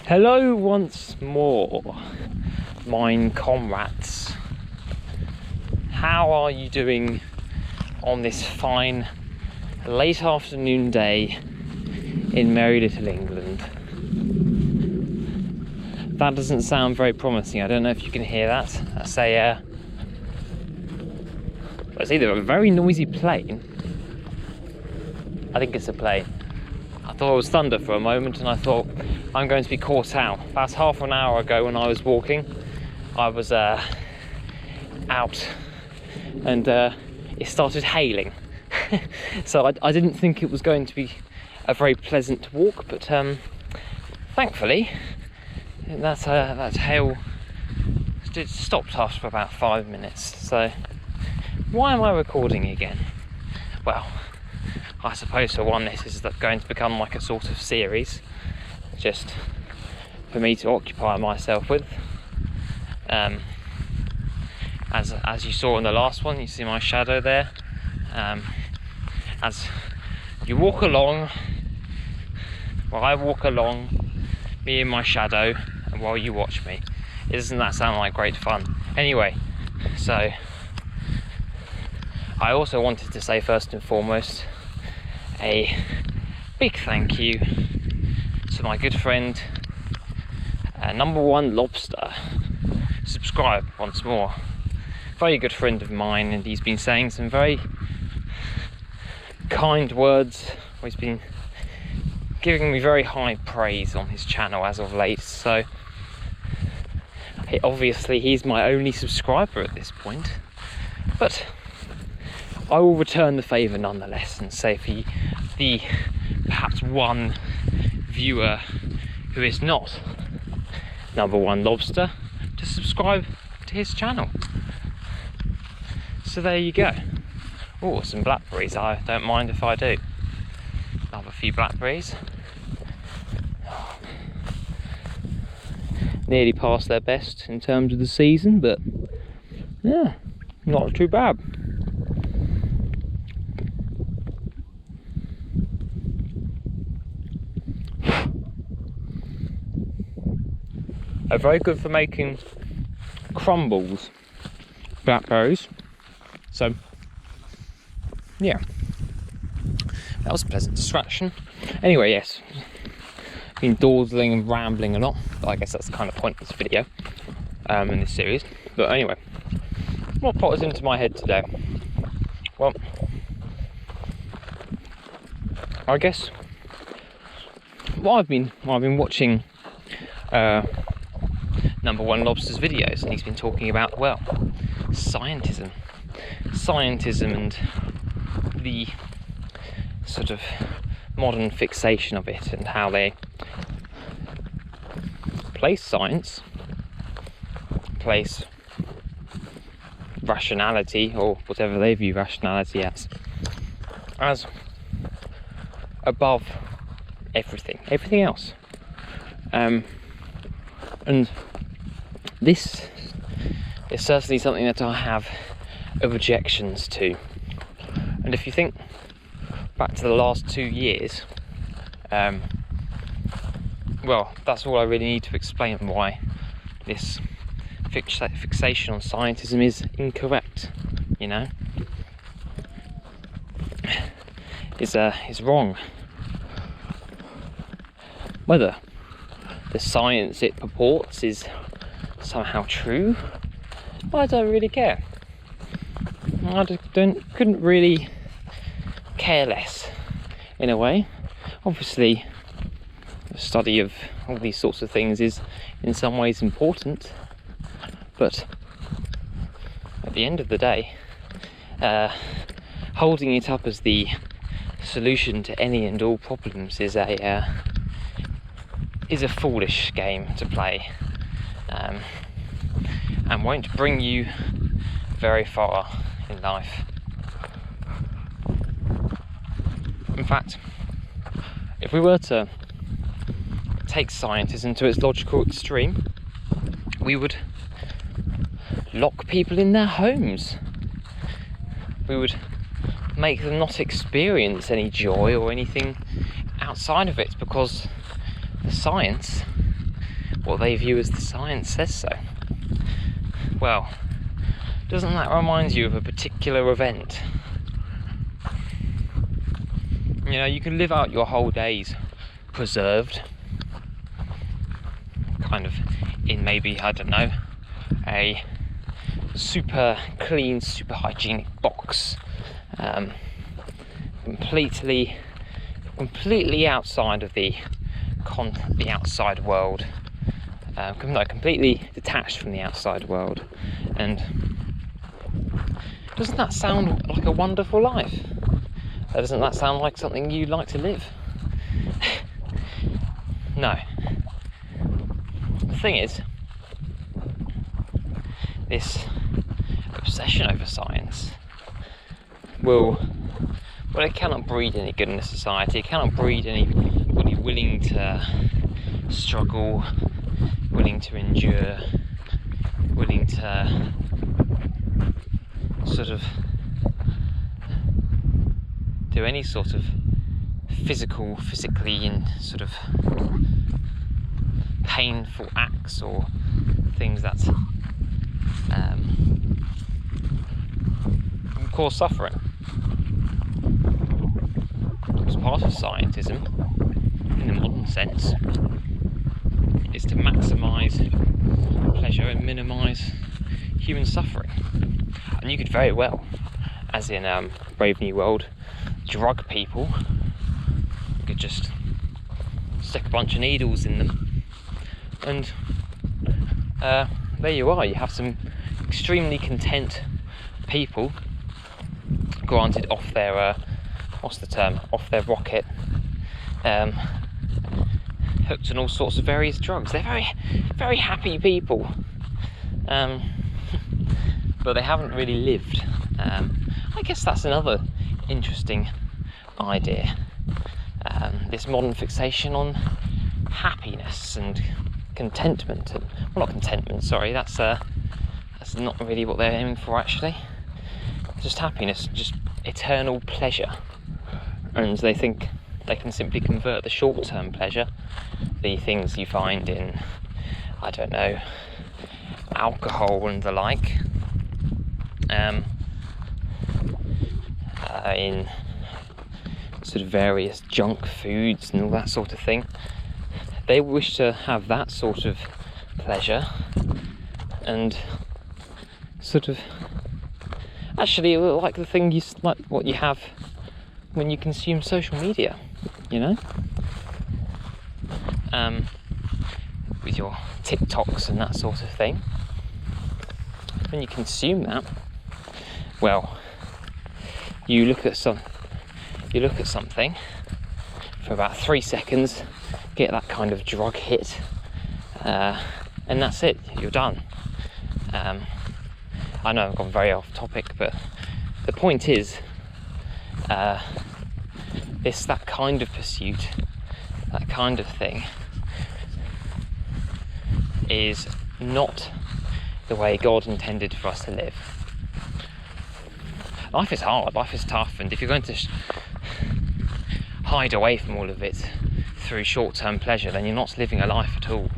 Hello once more, mine comrades. How are you doing on this fine late afternoon day in merry little England? That doesn't sound very promising. I don't know if you can hear that. That's it's either a very noisy plane. I think it's a plane. I thought it was thunder for a moment and I thought I'm going to be caught out. About half an hour ago when I was walking, I was out and it started hailing. So I didn't think it was going to be a very pleasant walk, but thankfully that hail stopped after about 5 minutes. So why am I recording again? Well, I suppose for one, this is going to become like a sort of series, just for me to occupy myself with. As you saw in the last one, you see my shadow there. As you walk along, while I walk along, me and my shadow, and while you watch me. Doesn't that sound like great fun? Anyway, so I also wanted to say first and foremost a big thank you to my good friend Number One Lobster. Subscribe once more. Very good friend of mine, and he's been saying some very kind words. He's been giving me very high praise on his channel as of late, so obviously he's my only subscriber at this point, but I will return the favour nonetheless and say for the perhaps one viewer who is not Number One Lobster to subscribe to his channel. So there you go. Oh, some blackberries. I don't mind if I do. I'll have a few blackberries. Nearly past their best in terms of the season, but yeah, not too bad. Are very good for making crumbles, blackberries. So yeah, that was a pleasant distraction. Anyway, yes, been dawdling and rambling a lot, but I guess that's the kind of point of this video in this series. But anyway, what popped into my head today? Well, I guess I've been watching Number One Lobster's videos, and he's been talking about, well, scientism and the sort of modern fixation of it, and how they place science, place rationality, or whatever they view rationality as above everything else. And this is certainly something that I have objections to. And if you think back to the last 2 years, well, that's all I really need to explain why this fixation on scientism is incorrect, you know, is wrong. Whether the science it purports is somehow true, I don't really care. Couldn't really care less, in a way. Obviously, the study of all these sorts of things is in some ways important, but at the end of the day, holding it up as the solution to any and all problems is a foolish game to play, and won't bring you very far in life. In fact, if we were to take scientism to its logical extreme, we would lock people in their homes. We would make them not experience any joy or anything outside of it, because the science what they view as the science says so. Well, doesn't that remind you of a particular event? You know, you can live out your whole days preserved, kind of in maybe, I don't know, a super clean, super hygienic box, completely outside of the outside world, completely detached from the outside world. And doesn't that sound like a wonderful life? Doesn't that sound like something you'd like to live? No. The thing is, this obsession over science it cannot breed any good in a society. It cannot breed anybody willing to struggle, willing to endure, willing to sort of do any sort of physically in sort of painful acts or things that cause suffering. Because part of scientism, in the modern sense, is to maximise pleasure and minimise human suffering. And you could very well, as in Brave New World, drug people. You could just stick a bunch of needles in them, and there you are. You have some extremely content people, granted off their off their rocket, hooked on all sorts of various drugs. They're very, very happy people, but they haven't really lived. I guess that's another interesting idea. This modern fixation on happiness and contentment, and well, not contentment. Sorry, that's not really what they're aiming for. Actually, just happiness, just eternal pleasure, and they think they can simply convert the short-term pleasure, the things you find in, I don't know, alcohol and the like, in sort of various junk foods and all that sort of thing. They wish to have that sort of pleasure, and sort of actually like the thing like what you have when you consume social media, you know, with your TikToks and that sort of thing. When you consume that, well, you look at something for about 3 seconds, get that kind of drug hit, and that's it, you're done. I know I've gone very off topic, but the point is, that kind of pursuit, that kind of thing, is not the way God intended for us to live. Life is hard, life is tough, and if you're going to hide away from all of it through short-term pleasure, then you're not living a life at all.